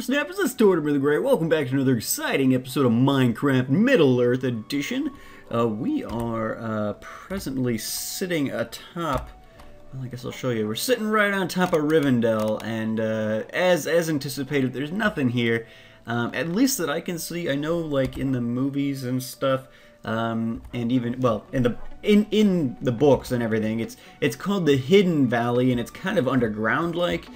Whippersnappers, it's Tort the Great. Welcome back to another exciting episode of Minecraft Middle-earth Edition. We are presently sitting atop, well, I guess I'll show you. We're sitting right on top of Rivendell, and as anticipated, there's nothing here. At least that I can see. I know, like, in the movies and stuff, and even, well, in the books and everything, it's called the Hidden Valley, and it's kind of underground-like.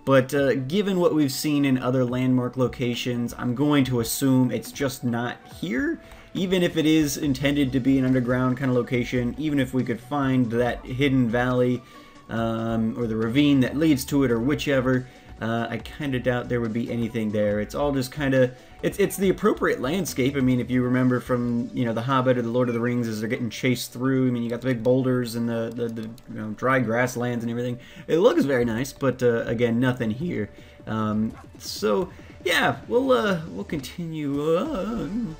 But given what we've seen in other landmark locations, I'm going to assume it's just not here. Even if it is intended to be an underground kind of location, even if we could find that hidden valley or the ravine that leads to it or whichever, I kind of doubt there would be anything there. It's all just kind of, it's the appropriate landscape. I mean, if you remember from, you know, The Hobbit or The Lord of the Rings as they're getting chased through, I mean, you got the big boulders and the you know, dry grasslands and everything. It looks very nice, but again, nothing here. So yeah, we'll continue on.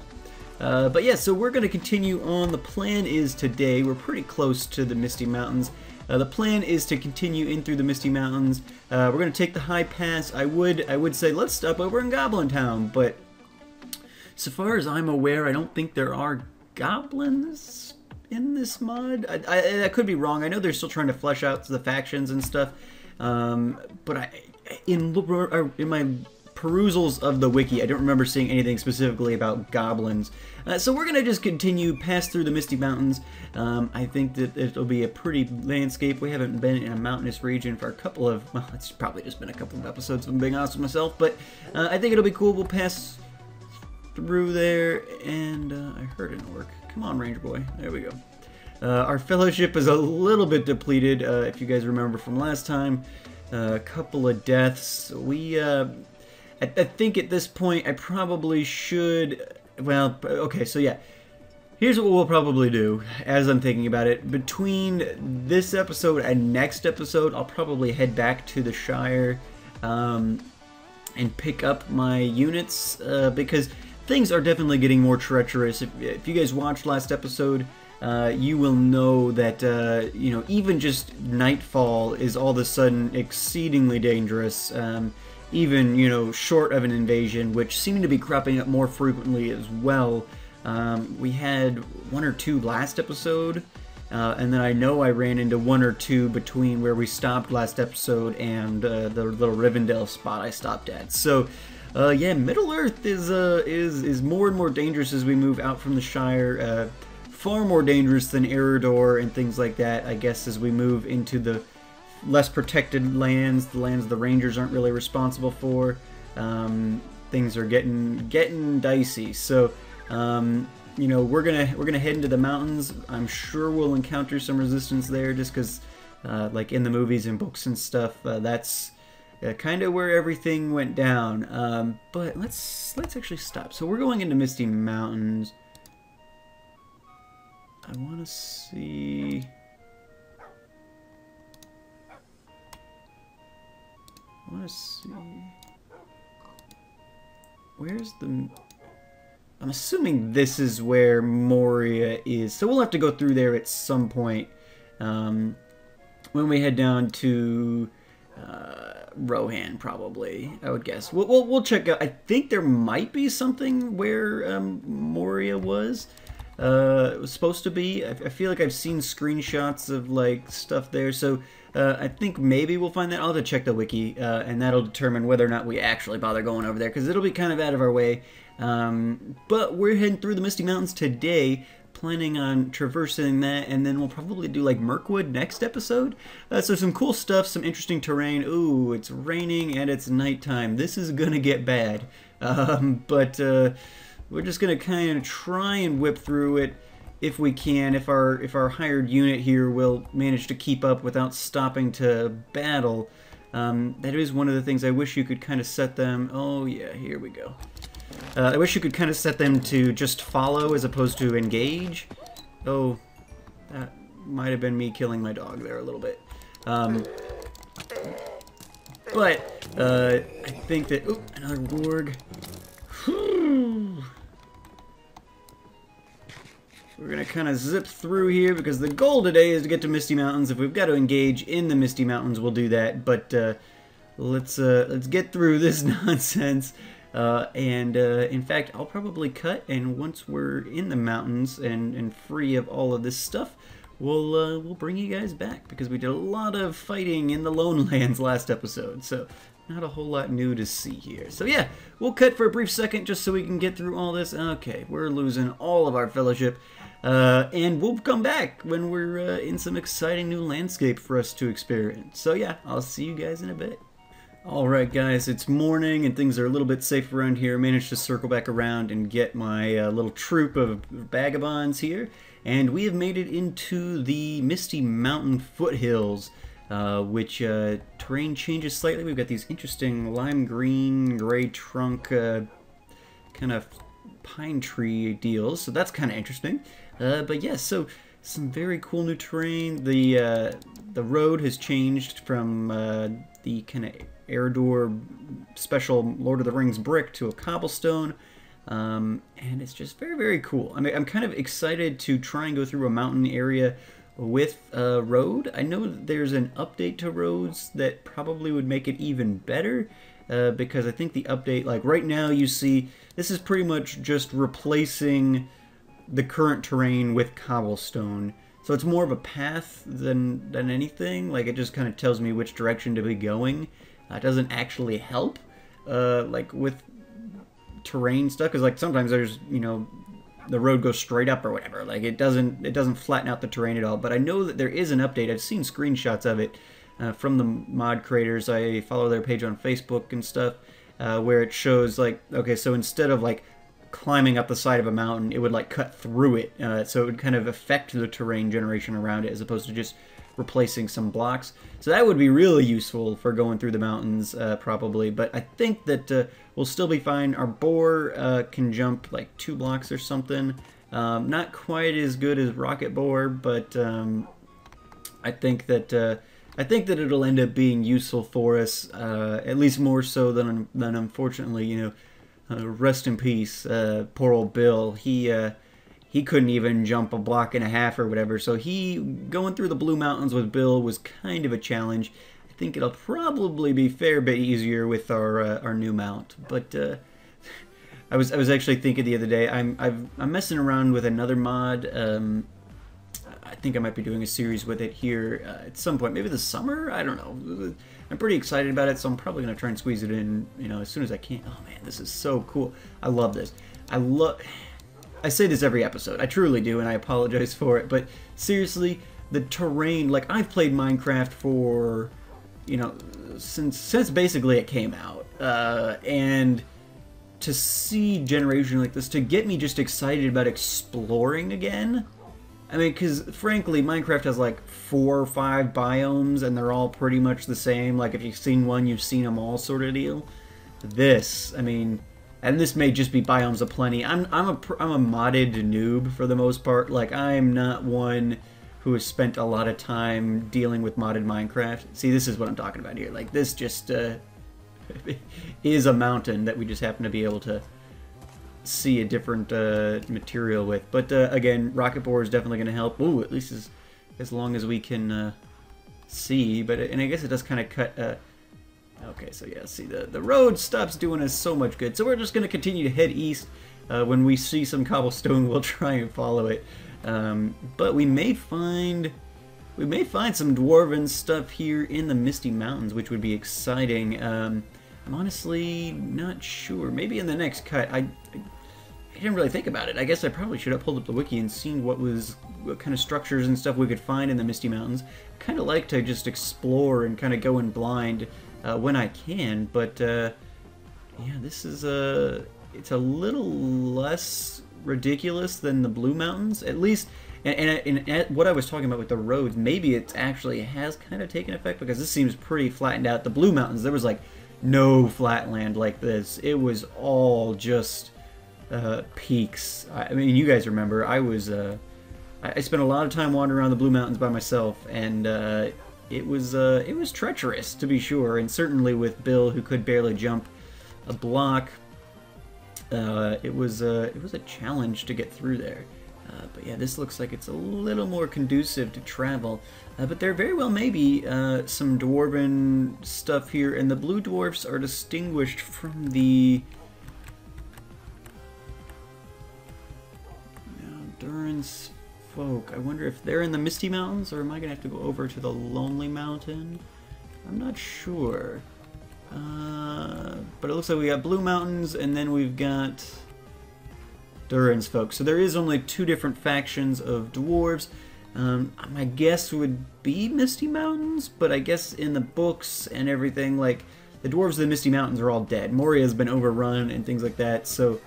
But yeah, so we're going to continue on. The plan is today, we're pretty close to the Misty Mountains. The plan is to continue in through the Misty Mountains. We're going to take the high pass. I would say let's stop over in Goblin Town, but so far as I'm aware, I don't think there are goblins in this mod. I could be wrong. I know they're still trying to flesh out the factions and stuff, but in my perusals of the wiki, I don't remember seeing anything specifically about goblins. So we're going to just continue past through the Misty Mountains. I think that it'll be a pretty landscape. We haven't been in a mountainous region for a couple of, well, it's probably just been a couple of episodes if I'm being honest with myself, but I think it'll be cool. We'll pass through there, and I heard it work. Come on, Ranger Boy. There we go. Our fellowship is a little bit depleted, if you guys remember from last time. A couple of deaths. I think at this point I probably should, well, okay, so yeah. Here's what we'll probably do, as I'm thinking about it. Between this episode and next episode, I'll probably head back to the Shire and pick up my units, because things are definitely getting more treacherous. If you guys watched last episode, you will know that, you know, even just nightfall is all of a sudden exceedingly dangerous. Even, you know, short of an invasion, which seem to be cropping up more frequently as well. We had one or two last episode, and then I know I ran into one or two between where we stopped last episode and the little Rivendell spot I stopped at. So, yeah, Middle-earth is more and more dangerous as we move out from the Shire. Far more dangerous than Eredor and things like that, I guess, as we move into the less protected lands, the lands the rangers aren't really responsible for. Things are getting dicey. So, you know, we're gonna head into the mountains. I'm sure we'll encounter some resistance there, just because, like in the movies and books and stuff, that's kind of where everything went down. But let's actually stop. So we're going into Misty Mountains. I want to see. I want to see. Where's the... I'm assuming this is where Moria is. So we'll have to go through there at some point. When we head down to Rohan, probably, I would guess. We'll check out. I think there might be something where Moria was. It was supposed to be. I feel like I've seen screenshots of, like, stuff there. So I think maybe we'll find that. I'll have to check the wiki, and that'll determine whether or not we actually bother going over there, because it'll be kind of out of our way. But we're heading through the Misty Mountains today, planning on traversing that, and then we'll probably do, like, Mirkwood next episode. So some cool stuff, some interesting terrain. Ooh, it's raining and it's nighttime. This is gonna get bad. But we're just gonna kind of try and whip through it if we can. If our hired unit here will manage to keep up without stopping to battle. That is one of the things I wish you could kind of set them. Oh yeah, here we go. I wish you could kind of set them to just follow as opposed to engage. Oh, that might have been me killing my dog there a little bit. But I think that... Oop, another warg. We're going to kind of zip through here because the goal today is to get to Misty Mountains. If we've got to engage in the Misty Mountains, we'll do that. But let's get through this nonsense. In fact, I'll probably cut, and once we're in the mountains and free of all of this stuff, we'll bring you guys back, because we did a lot of fighting in the Lone Lands last episode, so not a whole lot new to see here. So yeah, we'll cut for a brief second just so we can get through all this. Okay, we're losing all of our fellowship, and we'll come back when we're in some exciting new landscape for us to experience. So yeah, I'll see you guys in a bit. Alright guys, it's morning and things are a little bit safe around here. I managed to circle back around and get my little troop of vagabonds here. And we have made it into the Misty Mountain foothills, which terrain changes slightly. We've got these interesting lime green, gray trunk kind of pine tree deals, so that's kind of interesting. But yes, so some very cool new terrain. The road has changed from the kind of Eredor special Lord of the Rings brick to a cobblestone, and it's just very, very cool. I mean, I'm kind of excited to try and go through a mountain area with a road. I know that there's an update to roads that probably would make it even better, because I think the update, like right now you see, this is pretty much just replacing the current terrain with cobblestone. So it's more of a path than anything. Like, it just kind of tells me which direction to be going. It doesn't actually help, like with terrain stuff, because like sometimes there's, you know, the road goes straight up or whatever. Like it doesn't flatten out the terrain at all. But I know that there is an update. I've seen screenshots of it from the mod creators. I follow their page on Facebook and stuff, where it shows like, okay, so instead of like climbing up the side of a mountain, it would like cut through it, so it would kind of affect the terrain generation around it as opposed to just replacing some blocks. So that would be really useful for going through the mountains, probably. But I think that we'll still be fine. Our boar can jump like 2 blocks or something. Not quite as good as rocket boar, but I think that it'll end up being useful for us, at least more so than unfortunately, you know, rest in peace, poor old Bill. He couldn't even jump a block and a half or whatever, so going through the Blue Mountains with Bill was kind of a challenge. I think it'll probably be a fair bit easier with our new mount. But I was actually thinking the other day, I'm messing around with another mod. I think I might be doing a series with it here at some point, maybe this summer. I don't know. I'm pretty excited about it, so I'm probably gonna try and squeeze it in, you know, as soon as I can. Oh man, this is so cool. I love this. I say this every episode. I truly do, and I apologize for it. But seriously, the terrain, like I've played Minecraft for, you know, since basically it came out, and to see generation like this, to get me just excited about exploring again. I mean, because frankly, Minecraft has like 4 or 5 biomes, and they're all pretty much the same. Like if you've seen one, you've seen them all, sort of deal. This, I mean. And this may just be biomes aplenty. I'm a modded noob for the most part. Like, I'm not one who has spent a lot of time dealing with modded Minecraft. See, this is what I'm talking about here. Like, this just is a mountain that we just happen to be able to see a different material with. But again, rocket boar is definitely going to help. Ooh, at least as long as we can see. And I guess it does kind of cut. Okay, so yeah, see, the road stops doing us so much good. So we're just going to continue to head east. When we see some cobblestone, we'll try and follow it. But we may find some dwarven stuff here in the Misty Mountains, which would be exciting. I'm honestly not sure. Maybe in the next cut. I didn't really think about it. I guess I probably should have pulled up the wiki and seen what kind of structures and stuff we could find in the Misty Mountains. Kind of like to just explore and kind of go in blind when I can, but yeah, this is it's a little less ridiculous than the Blue Mountains, at least. And what I was talking about with the roads, maybe it actually has kind of taken effect, because this seems pretty flattened out. The Blue Mountains, there was like no flat land like this. It was all just peaks. I mean, you guys remember, I spent a lot of time wandering around the Blue Mountains by myself, and it was treacherous, to be sure, and certainly with Bill, who could barely jump a block, it was a challenge to get through there. But yeah, this looks like it's a little more conducive to travel. But there very well may be some dwarven stuff here, and the blue dwarfs are distinguished from the Durin's folk. I wonder if they're in the Misty Mountains, or am I going to have to go over to the Lonely Mountain? I'm not sure. But it looks like we got Blue Mountains, and then we've got Durin's folk. So there is only 2 different factions of dwarves. My guess would be Misty Mountains, but I guess in the books and everything, like, the dwarves of the Misty Mountains are all dead. Moria's been overrun and things like that, so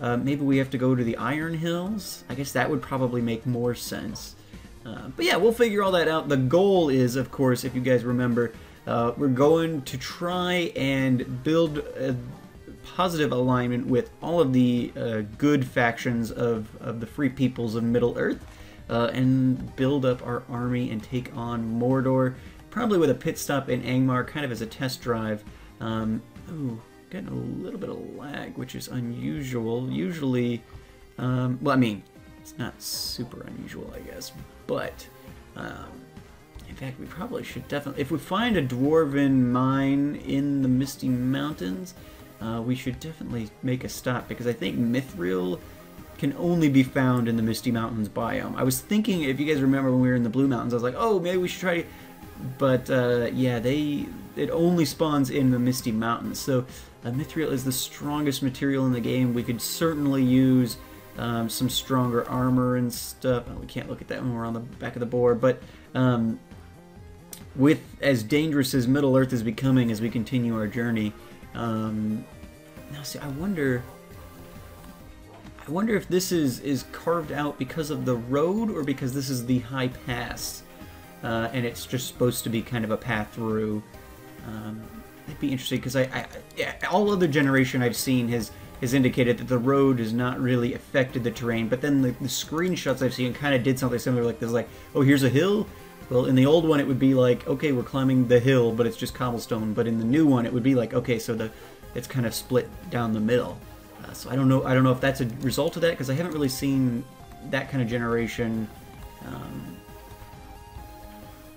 maybe we have to go to the Iron Hills. I guess that would probably make more sense. But yeah, we'll figure all that out. The goal is, of course, if you guys remember, we're going to try and build a positive alignment with all of the good factions of the Free Peoples of Middle-earth, and build up our army and take on Mordor, probably with a pit stop in Angmar, kind of as a test drive. Ooh, getting a little bit of lag, which is unusual. Usually, well, I mean, it's not super unusual, I guess, but in fact, we probably should definitely, if we find a dwarven mine in the Misty Mountains, we should definitely make a stop, because I think Mithril can only be found in the Misty Mountains biome. I was thinking, if you guys remember when we were in the Blue Mountains, I was like, oh, maybe we should try, but yeah, it only spawns in the Misty Mountains. So Mithril is the strongest material in the game. We could certainly use some stronger armor and stuff. Oh, we can't look at that when we're on the back of the board, but with as dangerous as Middle-earth is becoming as we continue our journey, now see, I wonder if this is carved out because of the road, or because this is the high pass, and it's just supposed to be kind of a path through. That'd be interesting, because yeah, all other generation I've seen has indicated that the road has not really affected the terrain, but then the screenshots I've seen kind of did something similar, like this, like, oh, here's a hill. Well, in the old one it would be like, okay, we're climbing the hill, but it's just cobblestone. But in the new one it would be like, okay, so it's kind of split down the middle. So I don't know if that's a result of that, because I haven't really seen that kind of generation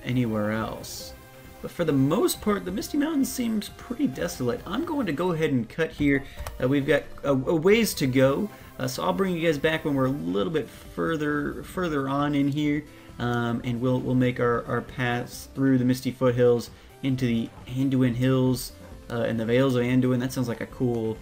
anywhere else. But for the most part, the Misty Mountains seems pretty desolate. I'm going to go ahead and cut here. We've got a ways to go, so I'll bring you guys back when we're a little bit further on in here, and we'll make our paths through the Misty Foothills into the Anduin Hills and the Vales of Anduin. That sounds like a cool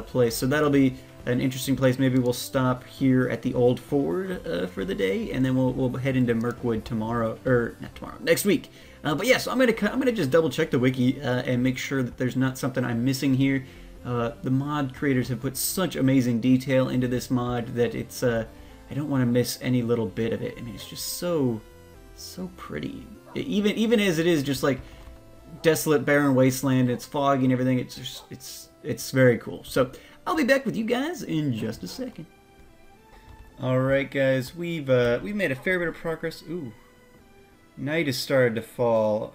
place. So that'll be an interesting place. Maybe we'll stop here at the Old Ford for the day, and then we'll head into Mirkwood tomorrow, or not tomorrow, next week. But yeah, so I'm gonna just double check the wiki and make sure that there's not something I'm missing here. The mod creators have put such amazing detail into this mod that it's I don't want to miss any little bit of it. I mean, it's just so pretty. Even as it is just like desolate, barren wasteland, it's foggy and everything. It's very cool. So I'll be back with you guys in just a second. All right, guys, we've made a fair bit of progress. Ooh. Night has started to fall.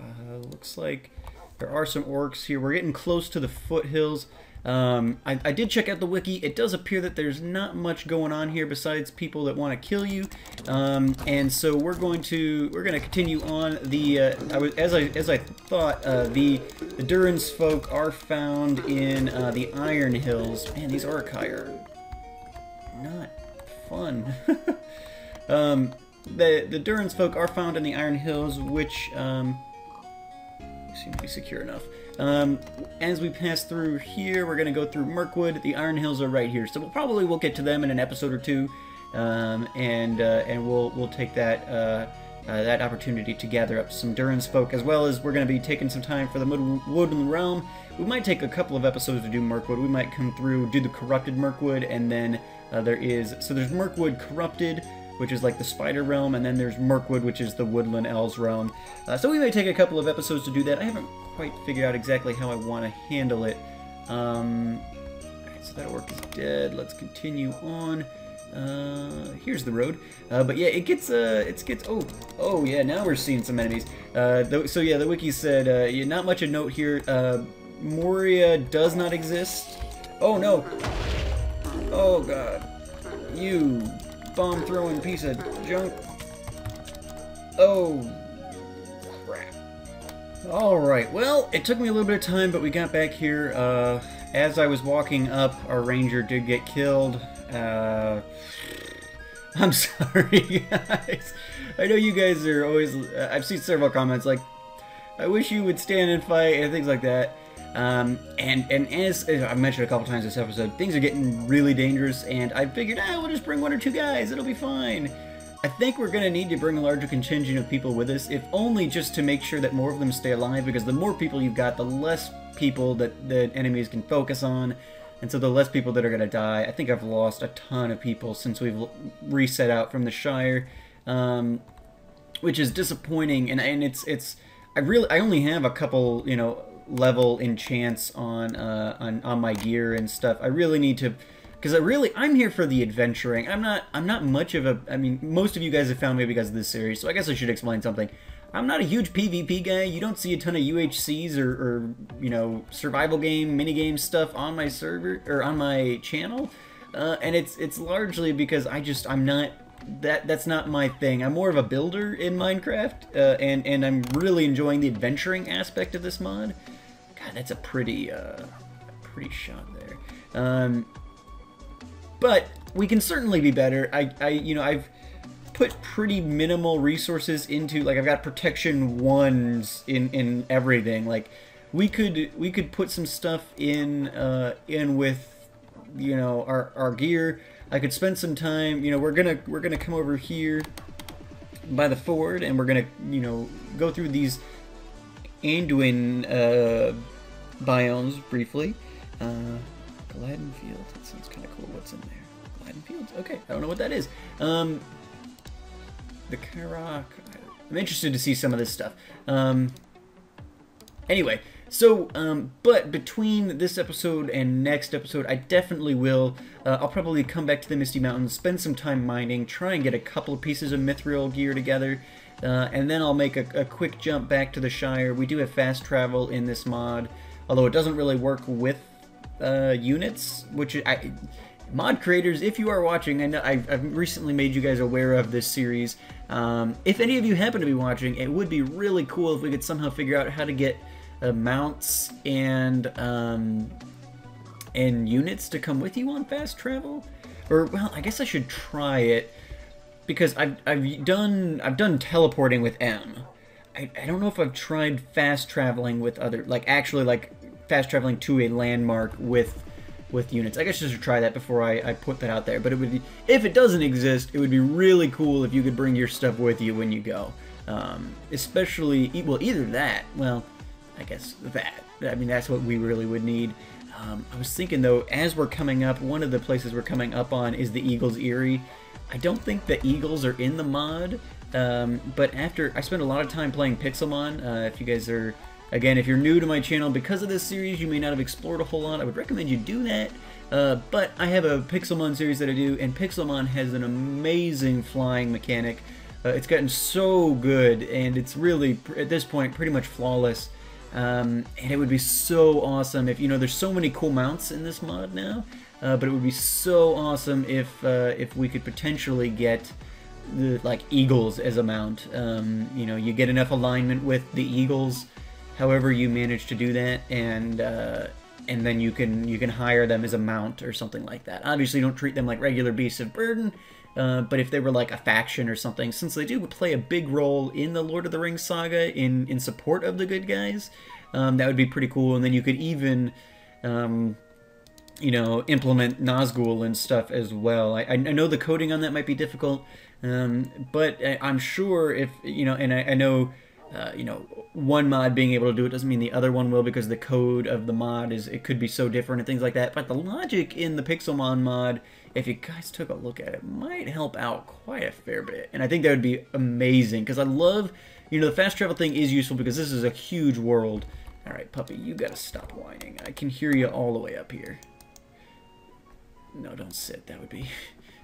Looks like there are some orcs here. We're getting close to the foothills. I did check out the wiki. It does appear that there's not much going on here besides people that want to kill you. And so we're going to continue on. As I thought, the Durin's folk are found in the Iron Hills. Man, these Orcai are not fun. The Durin's folk are found in the Iron Hills, which seem to be secure enough. As we pass through here, we're going to go through Mirkwood. The Iron Hills are right here, so we'll get to them in an episode or two, and we'll take that opportunity to gather up some Durin's folk, as well as we're going to be taking some time for the Woodland Realm. We might take a couple of episodes to do Mirkwood. We might come through, do the Corrupted Mirkwood, and then there's Mirkwood Corrupted, which is like the Spider Realm, and then there's Mirkwood, which is the Woodland Elves Realm. So we may take a couple of episodes to do that. I haven't quite figured out exactly how I want to handle it. Alright, so that orc is dead. Let's continue on. Here's the road. But yeah, it gets, oh yeah, now we're seeing some enemies. So yeah, the wiki said, yeah, not much of note here. Moria does not exist. Oh no! Oh god. You bomb-throwing piece of junk. Oh, crap. Alright, well, it took me a little bit of time, but we got back here. As I was walking up, our ranger did get killed. I'm sorry, guys. I know you guys are always... I've seen several comments like, I wish you would stand and fight, and things like that. And as I've mentioned a couple times this episode, things are getting really dangerous, and I figured, we'll just bring 1 or 2 guys, it'll be fine. I think we're going to need to bring a larger contingent of people with us, if only just to make sure that more of them stay alive, because the more people you've got, the less people that the enemies can focus on, and so the less people that are going to die. I think I've lost a ton of people since we've reset out from the Shire, which is disappointing, and I only have a couple, you know, level enchants on my gear and stuff. I really need to, because I'm here for the adventuring. I'm not much of a, I mean, most of you guys have found me because of this series, so I guess I should explain something. I'm not a huge PvP guy. You don't see a ton of UHCs or you know, survival game, minigame stuff on my server, or on my channel, and it's largely because I'm not, that's not my thing. I'm more of a builder in Minecraft, and I'm really enjoying the adventuring aspect of this mod. God, that's a pretty shot there. But we can certainly be better. You know, I've put pretty minimal resources into, like, I've got protection 1s in everything. Like, we could put some stuff in with, you know, our gear. I could spend some time, you know, we're gonna come over here by the ford, and we're gonna, you know, go through these Anduin biomes briefly. Gladden Field, that sounds kind of cool. What's in there? Gladden Fields? Okay, I don't know what that is. The Karak, I'm interested to see some of this stuff. Anyway, so, but between this episode and next episode, I definitely will, I'll probably come back to the Misty Mountains, spend some time mining, try and get a couple of pieces of mithril gear together, and then I'll make a quick jump back to the Shire. We do have fast travel in this mod, although it doesn't really work with units, which mod creators, if you are watching, I know I've recently made you guys aware of this series. If any of you happen to be watching, it would be really cool if we could somehow figure out how to get mounts and units to come with you on fast travel. Or, well, I guess I should try it, because I've done teleporting with M. I don't know if I've tried fast traveling with other, like, actually, like, fast traveling to a landmark with units. I guess I should try that before I put that out there. But it would be, if it doesn't exist, it would be really cool if you could bring your stuff with you when you go. Especially, well, either that, well, I guess that. I mean, that's what we really would need. I was thinking, though, as we're coming up, one of the places we're coming up on is the Eagle's Eyrie. I don't think the eagles are in the mod, but after I spent a lot of time playing Pixelmon, if you guys are, again, if you're new to my channel, because of this series, you may not have explored a whole lot. I would recommend you do that, but I have a Pixelmon series that I do, and Pixelmon has an amazing flying mechanic. It's gotten so good, and it's really, at this point, pretty much flawless. And it would be so awesome if, you know, there's so many cool mounts in this mod now, but it would be so awesome if we could potentially get the, like, eagles as a mount. You know, you get enough alignment with the eagles, however you manage to do that, and then you can hire them as a mount or something like that. Obviously, don't treat them like regular beasts of burden, but if they were like a faction or something, since they do play a big role in the Lord of the Rings saga in support of the good guys, that would be pretty cool. And then you could even, you know, implement Nazgul and stuff as well. I know the coding on that might be difficult, but I'm sure if, you know, and I know, you know, one mod being able to do it doesn't mean the other one will, because the code of the mod it could be so different and things like that. But the logic in the Pixelmon mod, if you guys took a look at it, might help out quite a fair bit. And I think that would be amazing, because I love, you know, the fast travel thing is useful because this is a huge world. All right, puppy, you gotta stop whining. I can hear you all the way up here. No, don't sit. That would be...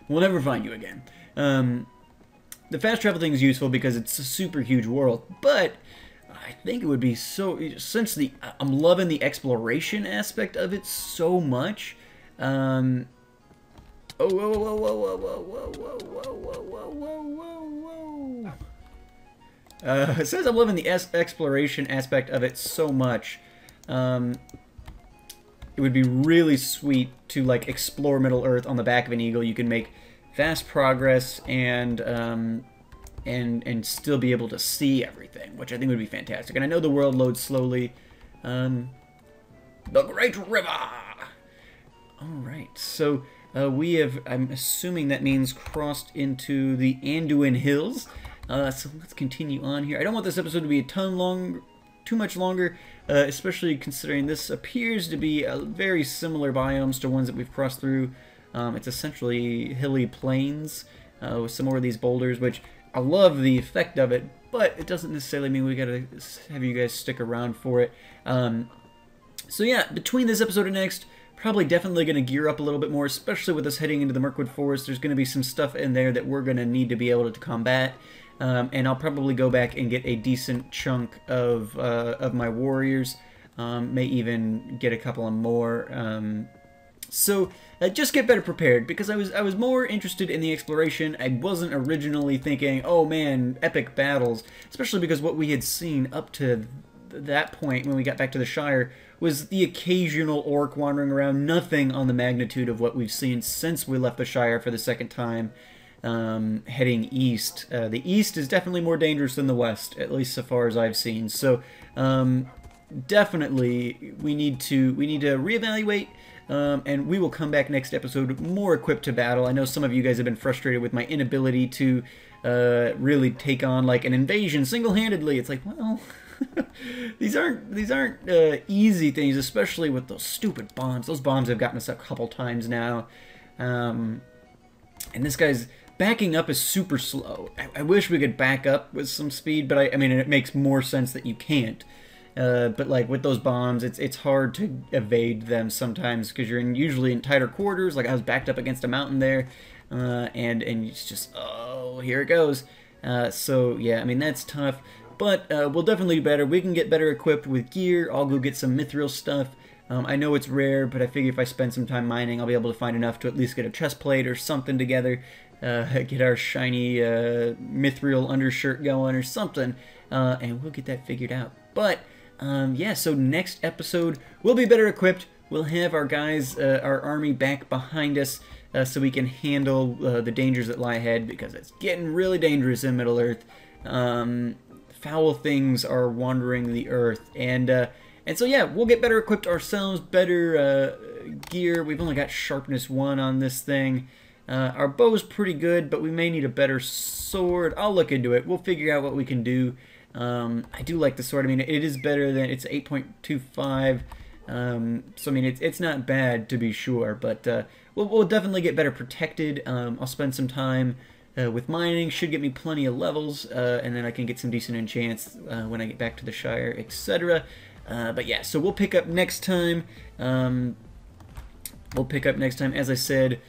We'll never find you again. The fast travel thing is useful because it's a super huge world, but I think it would be so... Since I'm loving the exploration aspect of it so much, Oh, whoa, whoa, whoa, whoa, whoa, whoa, whoa, whoa, whoa, whoa, whoa, whoa. It says I'm loving the exploration aspect of it so much. It would be really sweet to like explore Middle Earth on the back of an eagle. You can make fast progress and still be able to see everything, which I think would be fantastic. And I know the world loads slowly. The Great River. All right, so we have. I'm assuming that means crossed into the Anduin Hills. So let's continue on here. I don't want this episode to be too much longer, especially considering this appears to be very similar biomes to ones that we've crossed through. It's essentially hilly plains with some more of these boulders, which I love the effect of it, but it doesn't necessarily mean we gotta have you guys stick around for it. So yeah, between this episode and next, probably definitely going to gear up a little bit more, especially with us heading into the Mirkwood Forest. There's going to be some stuff in there that we're going to need to be able to combat. And I'll probably go back and get a decent chunk of my warriors. May even get a couple of more. So just get better prepared, because I was more interested in the exploration. I wasn't originally thinking, oh man, epic battles, especially because what we had seen up to that point when we got back to the Shire was the occasional orc wandering around, nothing on the magnitude of what we've seen since we left the Shire for the second time. Heading east. The east is definitely more dangerous than the west, at least so far as I've seen. So definitely we need to reevaluate, and we will come back next episode more equipped to battle. I know some of you guys have been frustrated with my inability to really take on like an invasion single-handedly. It's like, well, these aren't easy things, especially with those stupid bombs. Those bombs have gotten us a couple times now, and this guy's backing up is super slow. I wish we could back up with some speed, but I mean, it makes more sense that you can't. But like with those bombs, it's hard to evade them sometimes because you're usually in tighter quarters. Like I was backed up against a mountain there, and it's just, oh, here it goes. So yeah, I mean, that's tough, but we'll definitely do better. We can get better equipped with gear. I'll go get some mithril stuff. I know it's rare, but I figure if I spend some time mining, I'll be able to find enough to at least get a chest plate or something together, get our shiny mithril undershirt going or something, and we'll get that figured out. But yeah, so next episode, we'll be better equipped. We'll have our guys, our army back behind us, so we can handle the dangers that lie ahead, because it's getting really dangerous in Middle-earth. Foul things are wandering the earth, and so yeah, we'll get better equipped ourselves, better gear. We've only got sharpness 1 on this thing. Our bow's pretty good, but we may need a better sword. I'll look into it. We'll figure out what we can do. I do like the sword. I mean, it is better than, it's 8.25. So I mean, it's not bad to be sure, but we'll definitely get better protected. I'll spend some time with mining. Should get me plenty of levels, and then I can get some decent enchants when I get back to the Shire, etc. But yeah, so we'll pick up next time. As I said,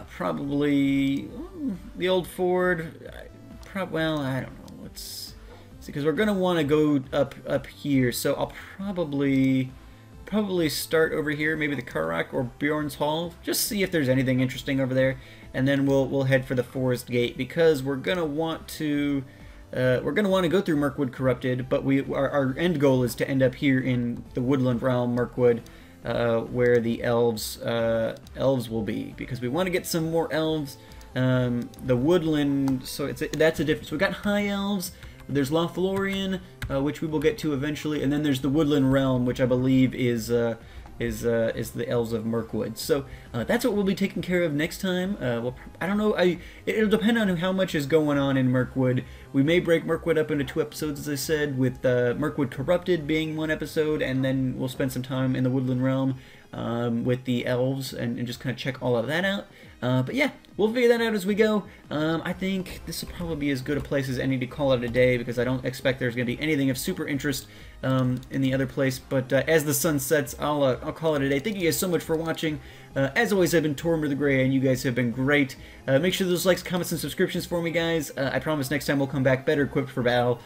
probably the old ford. Well, I don't know. Let's see, because we're gonna want to go up here. So I'll probably start over here, maybe the Karrak or Bjorn's Hall. Just see if there's anything interesting over there, and then we'll head for the Forest Gate, because we're gonna want to. We're going to want to go through Mirkwood Corrupted, but our end goal is to end up here in the Woodland Realm, Mirkwood, where the elves will be, because we want to get some more elves. The Woodland, so that's a difference. We've got High Elves, there's Lothlorien, which we will get to eventually, and then there's the Woodland Realm, which I believe is the Elves of Mirkwood. So that's what we'll be taking care of next time. I don't know. It'll depend on how much is going on in Mirkwood. We may break Mirkwood up into 2 episodes, as I said, with Mirkwood Corrupted being 1 episode, and then we'll spend some time in the Woodland Realm with the elves and just kind of check all of that out. But yeah, we'll figure that out as we go. I think this will probably be as good a place as any to call it a day, because I don't expect there's going to be anything of super interest in the other place. But as the sun sets, I'll call it a day. Thank you guys so much for watching. As always, I've been Tormer the Grey, and you guys have been great. Make sure those likes, comments, and subscriptions for me, guys. I promise next time we'll come back better equipped for battle.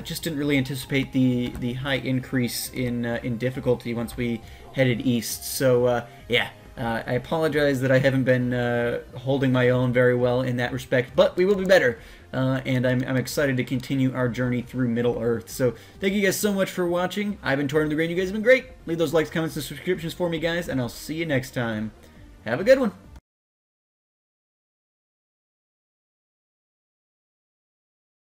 Just didn't really anticipate the high increase in difficulty once we headed east. So yeah, I apologize that I haven't been holding my own very well in that respect, but we will be better. And I'm excited to continue our journey through Middle-earth. So thank you guys so much for watching. I've been Tortoise the Great. You guys have been great. Leave those likes, comments, and subscriptions for me, guys, and I'll see you next time. Have a good one.